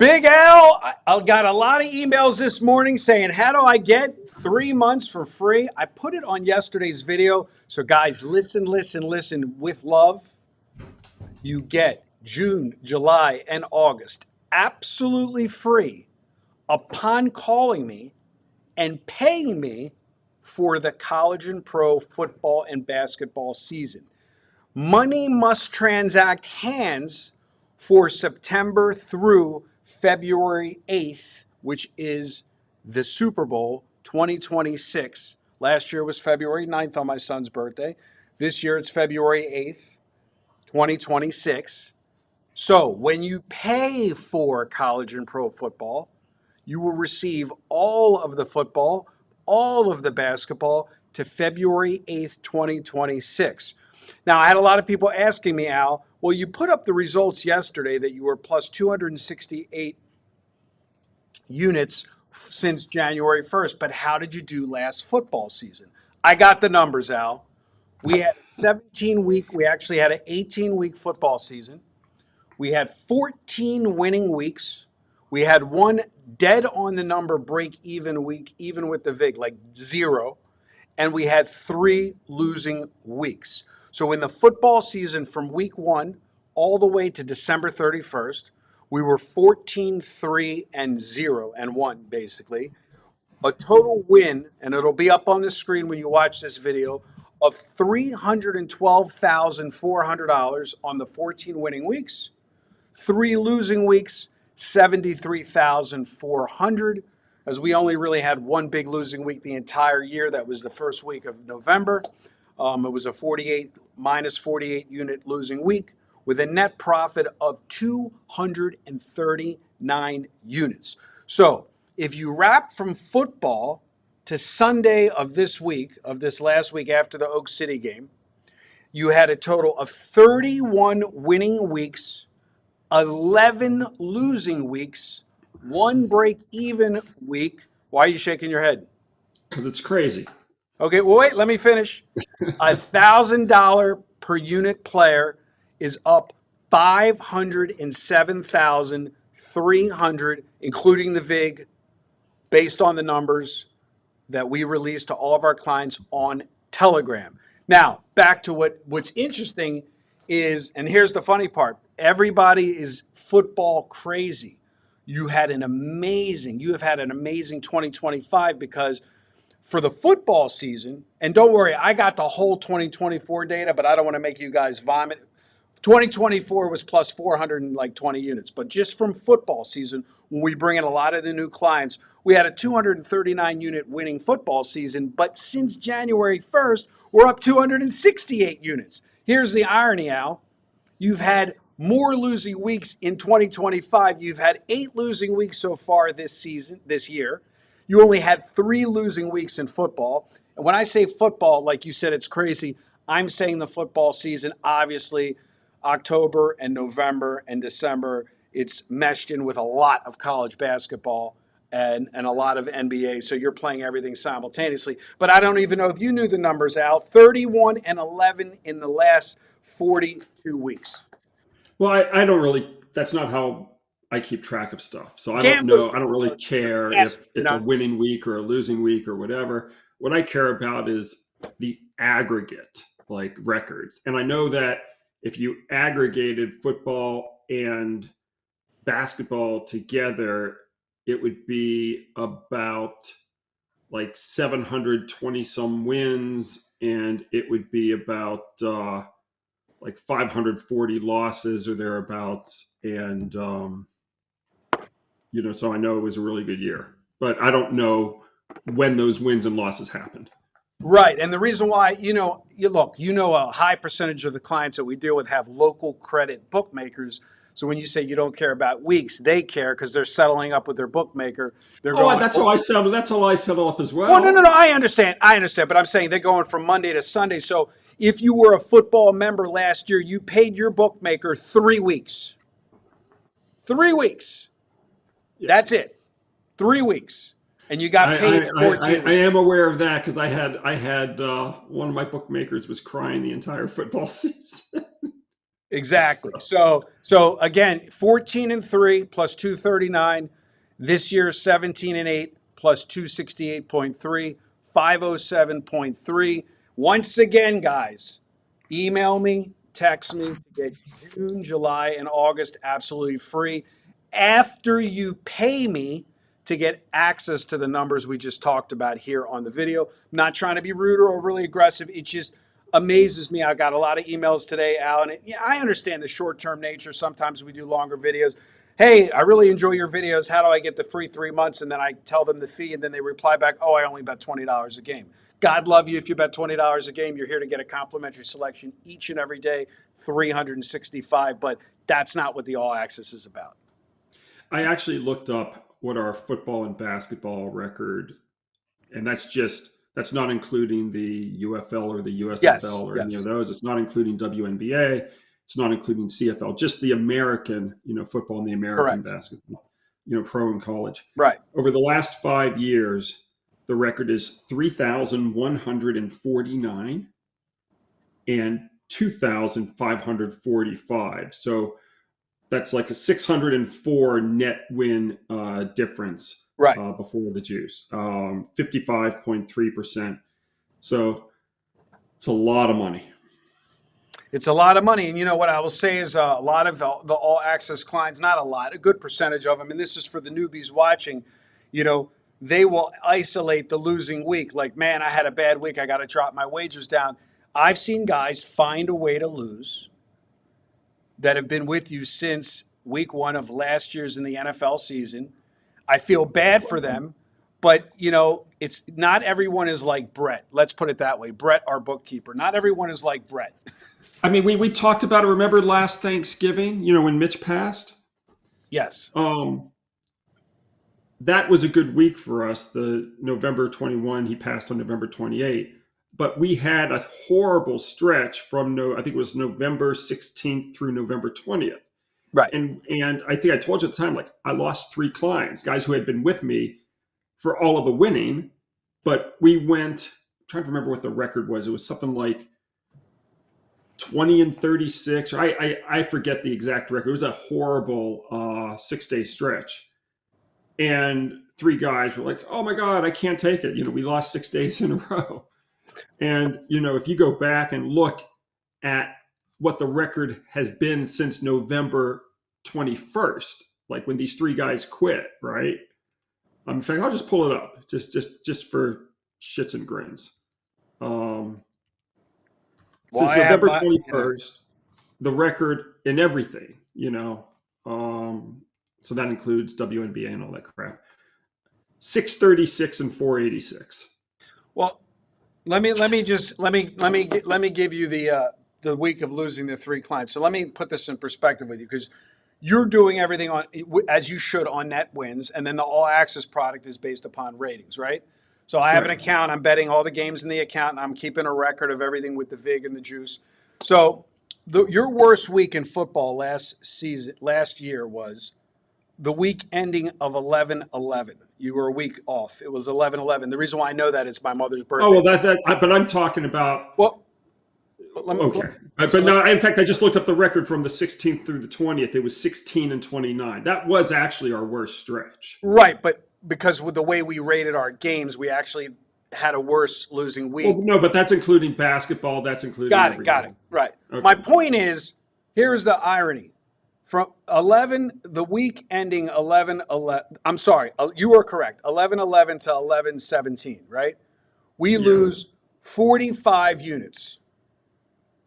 Big Al, I got a lot of emails this morning saying, how do I get 3 months for free? I put it on yesterday's video. So, guys, listen with love. You get June, July, and August absolutely free upon calling me and paying me for the college and pro football and basketball season. Money must transact hands for September through February 8th, which is the Super Bowl 2026. Last year was February 9th on my son's birthday. This year it's February 8th, 2026. So when you pay for college and pro football, you will receive all of the football, all of the basketball to February 8th, 2026. Now, I had a lot of people asking me, Al, well, you put up the results yesterday that you were plus 268 units since January 1st, but how did you do last football season? I got the numbers, Al. We had 17 week, we actually had an 18-week football season. We had 14 winning weeks. We had one dead on the number break even week, even with the VIG, like 0. And we had 3 losing weeks. So in the football season from week 1 all the way to December 31st, we were 14-3-0 basically. A total win, and it'll be up on the screen when you watch this video, of $312,400 on the 14 winning weeks. 3 losing weeks, 73,400, as we only really had one big losing week the entire year. That was the first week of November. It was a minus 48 unit losing week with a net profit of 239 units. So if you wrap from football to Sunday of this week, of this last week after the Oak City game, you had a total of 31 winning weeks, 11 losing weeks, 1 break-even week. Why are you shaking your head? Because it's crazy. Okay, well, wait, let me finish. $1,000 per unit player is up 507,300, including the VIG, based on the numbers that we released to all of our clients on Telegram. Now, back to what's interesting is, and here's the funny part, everybody is football crazy. You have had an amazing 2025 because for the football season, and don't worry, I got the whole 2024 data, but I don't want to make you guys vomit. 2024 was plus 420 units, but just from football season, when we bring in a lot of the new clients, we had a 239 unit winning football season, but since January 1st, we're up 268 units. Here's the irony, Al. You've had more losing weeks in 2025. You've had 8 losing weeks so far this year. You only had 3 losing weeks in football. And when I say football, like you said, it's crazy. I'm saying the football season, obviously, October and November and December, it's meshed in with a lot of college basketball and a lot of NBA. So you're playing everything simultaneously. But I don't even know if you knew the numbers, Al. 31-11 in the last 42 weeks. Well, I don't really, that's not how I keep track of stuff. So I don't know. I don't really care if it's a winning week or a losing week or whatever. What I care about is the aggregate, like records. And I know that if you aggregated football and basketball together, it would be about like 720 some wins, and it would be about like 540 losses or thereabouts. And, so I know it was a really good year, but I don't know when those wins and losses happened. Right. And the reason why, a high percentage of the clients that we deal with have local credit bookmakers. So when you say you don't care about weeks, they care because they're settling up with their bookmaker. That's how I settle. That's how I settle up as well. Well, no. I understand. But I'm saying they're going from Monday to Sunday. So if you were a football member last year, you paid your bookmaker 3 weeks. 3 weeks. Yeah. That's it. 3 weeks. And you got paid 14 I am aware of that because I had one of my bookmakers was crying the entire football season. Exactly. So again, 14-3 plus 239. This year, 17-8 plus 268.3, 507.3. Once again, guys, email me, text me to get June, July, and August absolutely free after you pay me to get access to the numbers we just talked about here on the video. I'm not trying to be rude or overly aggressive. It just amazes me. I got a lot of emails today, Al, and I understand the short-term nature. Sometimes we do longer videos. Hey, I really enjoy your videos. How do I get the free 3 months? And then I tell them the fee, and then they reply back, oh, I only bet $20 a game. God love you if you bet $20 a game. You're here to get a complimentary selection each and every day, 365. But that's not what the All Access is about. I actually looked up what our football and basketball record, and that's not including the UFL or the USFL or any of those. It's not including WNBA. It's not including CFL. Just the American, football and the American basketball, pro and college. Right. Over the last 5 years, the record is 3,149 and 2,545. So that's like a 604 net win difference before the juice, 55.3%. So it's a lot of money. It's a lot of money. And you know what I will say is a lot of the All Access clients, not a lot, a good percentage of them, and this is for the newbies watching, they will isolate the losing week. Like, man, I had a bad week. I got to drop my wagers down. I've seen guys find a way to lose that have been with you since week 1 of last year's in the NFL season. I feel bad for them, but it's not everyone is like Brett. Let's put it that way. Brett, our bookkeeper. Not everyone is like Brett. I mean, we talked about it. Remember last Thanksgiving, when Mitch passed? Yes. That was a good week for us. The November 21, he passed on November 28. But we had a horrible stretch from I think it was November 16th through November 20th. Right. And I think I told you at the time, like, I lost 3 clients, guys who had been with me for all of the winning. But we went, I'm trying to remember what the record was. It was something like 20-36. I forget the exact record. It was a horrible 6-day stretch. And 3 guys were like, oh my God, I can't take it. We lost 6 days in a row. And, if you go back and look at what the record has been since November 21st, like when these 3 guys quit, right? In fact, I'll just pull it up just for shits and grins. Since November 21st, the record in everything, so that includes WNBA and all that crap. 636 and 486. Well, let me give you the week of losing the 3 clients. So let me put this in perspective with you, because you're doing everything as you should on net wins, and then the All Access product is based upon ratings, right? So I have an account. I'm betting all the games in the account, and I'm keeping a record of everything with the VIG and the juice. So your worst week in football last year was the week ending of 11-11. You were a week off. It was 11-11. The reason why I know that is my mother's birthday. Oh, well, but I'm talking about. Well, okay. But no, in fact, I just looked up the record from the 16th through the 20th. It was 16-29. That was actually our worst stretch. Right, but because with the way we rated our games, we actually had a worse losing week. Well, no, but that's including basketball. That's including Got it. Right. Okay. My point is, here's the irony. From the week ending 11-11, I'm sorry, you were correct, 11-11 to 11-17, right? We lose 45 units.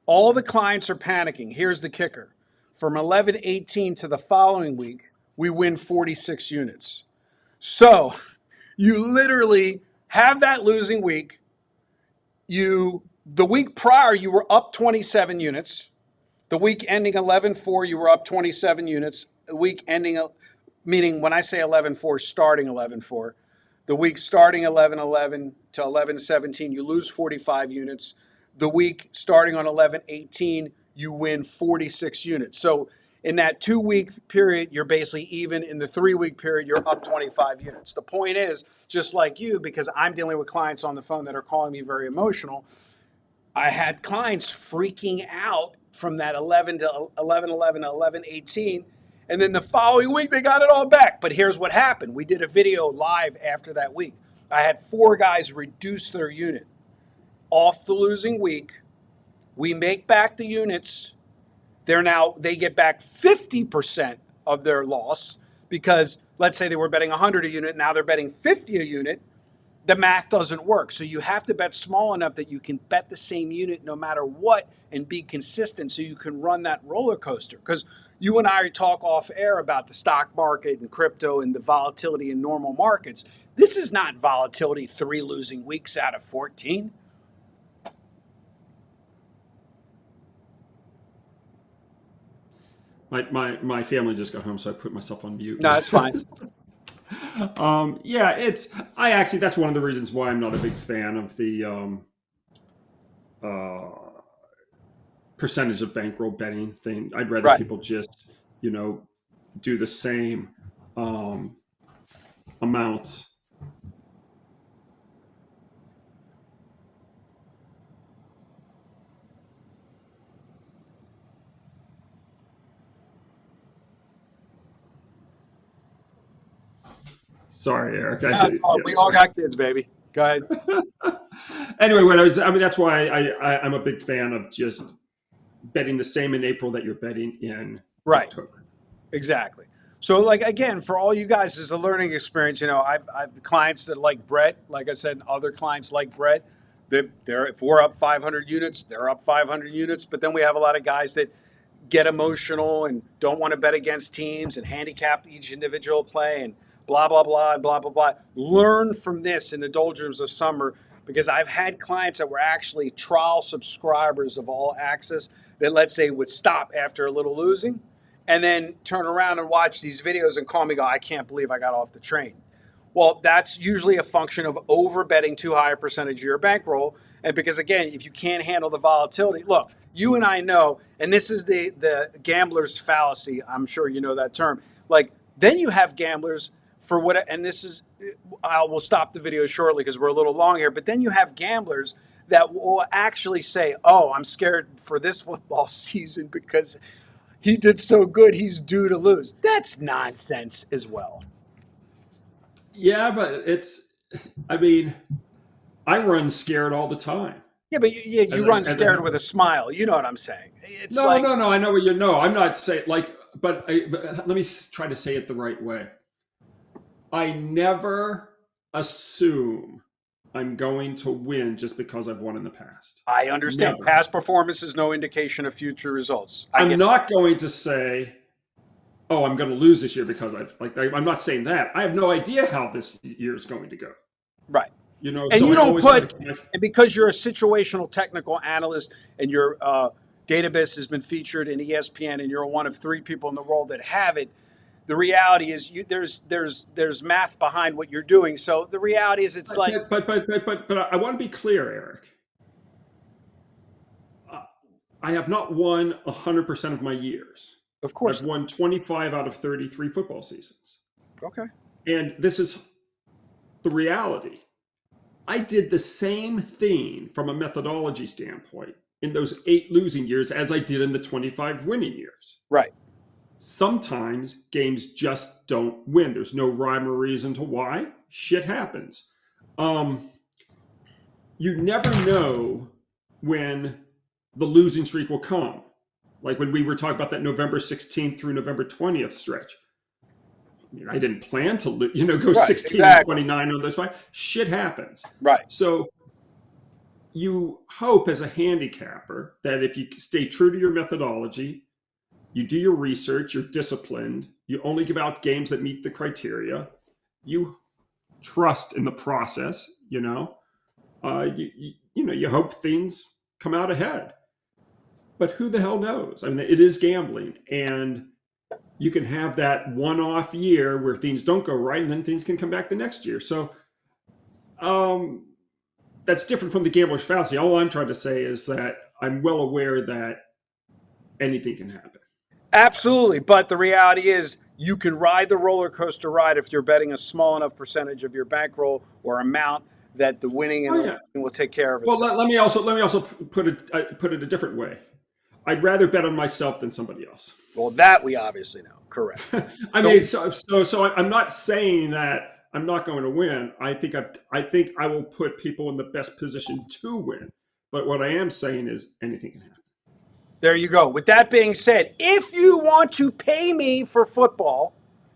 All the clients are panicking. Here's the kicker. From 11-18 to the following week, we win 46 units. So you literally have that losing week. The week prior, you were up 27 units. The week ending 11-4, you were up 27 units. The week ending, meaning when I say 11-4, starting 11-4. The week starting 11-11 to 11-17, you lose 45 units. The week starting on 11-18, you win 46 units. So in that 2-week period, you're basically even. In the 3-week period, you're up 25 units. The point is, just like you, because I'm dealing with clients on the phone that are calling me very emotional, I had clients freaking out from that 11 to 11, 11 to 11, 18. And then the following week, they got it all back. But here's what happened. We did a video live after that week. I had 4 guys reduce their unit off the losing week. We make back the units. They get back 50% of their loss because let's say they were betting 100 a unit. Now they're betting 50 a unit. The math doesn't work. So you have to bet small enough that you can bet the same unit no matter what and be consistent so you can run that roller coaster. Because you and I talk off air about the stock market and crypto and the volatility in normal markets. This is not volatility 3 losing weeks out of 14. My family just got home, so I put myself on mute. No, it's fine. Yeah, that's one of the reasons why I'm not a big fan of the percentage of bankroll betting thing. I'd rather people just, do the same amounts. Sorry, Eric. We all got kids, baby. Go ahead. Anyway, that's why I'm a big fan of just betting the same in April that you're betting in October. Exactly. So, again, for all you guys, it's a learning experience. I've clients that like Brett. Like I said, other clients like Brett. If we're up 500 units, they're up 500 units. But then we have a lot of guys that get emotional and don't want to bet against teams and handicap each individual play and blah, blah, blah, and blah, blah, blah. Learn from this in the doldrums of summer, because I've had clients that were actually trial subscribers of All Access that, let's say, would stop after a little losing and then turn around and watch these videos and call me, go, I can't believe I got off the train. Well, that's usually a function of over betting too high a percentage of your bankroll. And because, again, if you can't handle the volatility, look, you and I know, and this is the gambler's fallacy. I'm sure you know that term. Then you have gamblers for what, and this is, I will stop the video shortly because we're a little long here, but then you have gamblers that will actually say, oh, I'm scared for this football season because he did so good, he's due to lose. That's nonsense as well. Yeah, but I run scared all the time. Yeah, but you run scared with a smile. You know what I'm saying? No. I know what you know. I'm not saying but let me try to say it the right way. I never assume I'm going to win just because I've won in the past. I understand. Never. Past performance is no indication of future results. I'm not going to say, oh, I'm going to lose this year because I'm not saying that. I have no idea how this year is going to go. Right. And so you don't and because you're a situational technical analyst and your database has been featured in ESPN and you're one of 3 people in the world that have it, the reality is there's math behind what you're doing. So the reality is But I want to be clear, Eric. I have not won 100% of my years. Of course. I've won 25 out of 33 football seasons. Okay. And this is the reality. I did the same thing from a methodology standpoint in those 8 losing years as I did in the 25 winning years. Right. Sometimes games just don't win. There's no rhyme or reason to why. Shit happens. You never know when the losing streak will come. Like when we were talking about that November 16th through November 20th stretch. I didn't plan to go 16 and 29 on those 5. Shit happens. Right. So you hope as a handicapper that if you stay true to your methodology, you do your research, you're disciplined, you only give out games that meet the criteria, you trust in the process, you hope things come out ahead. But who the hell knows? I mean, it is gambling, and you can have that one-off year where things don't go right, and then things can come back the next year. So that's different from the gambler's fallacy. All I'm trying to say is that I'm well aware that anything can happen. Absolutely. But the reality is you can ride the roller coaster ride if you're betting a small enough percentage of your bankroll or amount that the winning and the losing will take care of Well, itself. let me also put it a different way. I'd rather bet on myself than somebody else. Well, that we obviously know. Correct. I mean, so I'm not saying that I'm not going to win. I think I will put people in the best position to win. But what I am saying is anything can happen. There you go. With that being said, if you want to pay me for football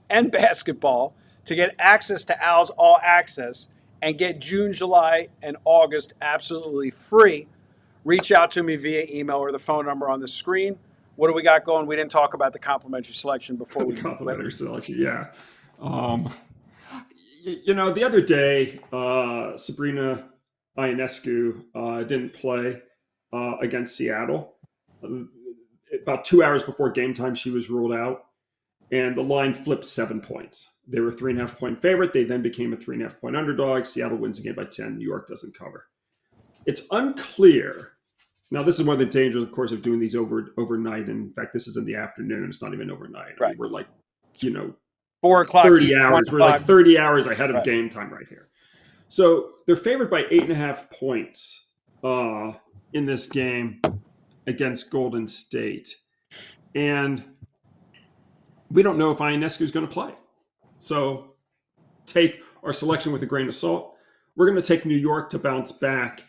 and basketball to get access to Al's All Access and get June, July, and August absolutely free, reach out to me via email or the phone number on the screen. What do we got going? We didn't talk about the complimentary selection before we complimentary selection, yeah. The other day, Sabrina Ionescu didn't play against Seattle. About 2 hours before game time, she was ruled out, and the line flipped 7 points. They were a 3.5-point favorite. They then became a 3.5-point underdog. Seattle wins again by 10. New York doesn't cover. It's unclear. Now, this is one of the dangers, of course, of doing these overnight. And in fact, this is in the afternoon. It's not even overnight. Right. I mean, we're like, 4 o'clock, 30 hours. We're like 30 hours ahead of game time right here. So they're favored by 8.5 points in this game against Golden State. And we don't know if Ionescu is going to play. So take our selection with a grain of salt. We're going to take New York to bounce back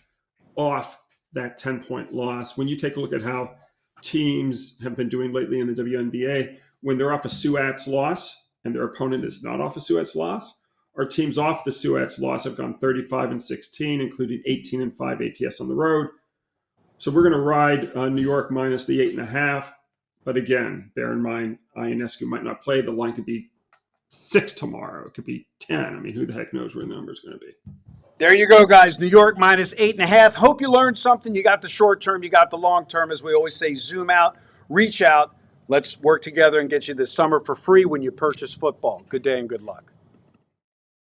off that 10-point loss. When you take a look at how teams have been doing lately in the WNBA, when they're off a Suats loss and their opponent is not off a Suats loss, our teams off the Suats loss have gone 35-16, including 18-5 ATS on the road. So we're going to ride New York minus the 8.5. But again, bear in mind, Ionescu might not play. The line could be 6 tomorrow. It could be 10. I mean, who the heck knows where the number is going to be. There you go, guys. New York minus 8.5. Hope you learned something. You got the short term. You got the long term. As we always say, zoom out, reach out. Let's work together and get you this summer for free when you purchase football. Good day and good luck.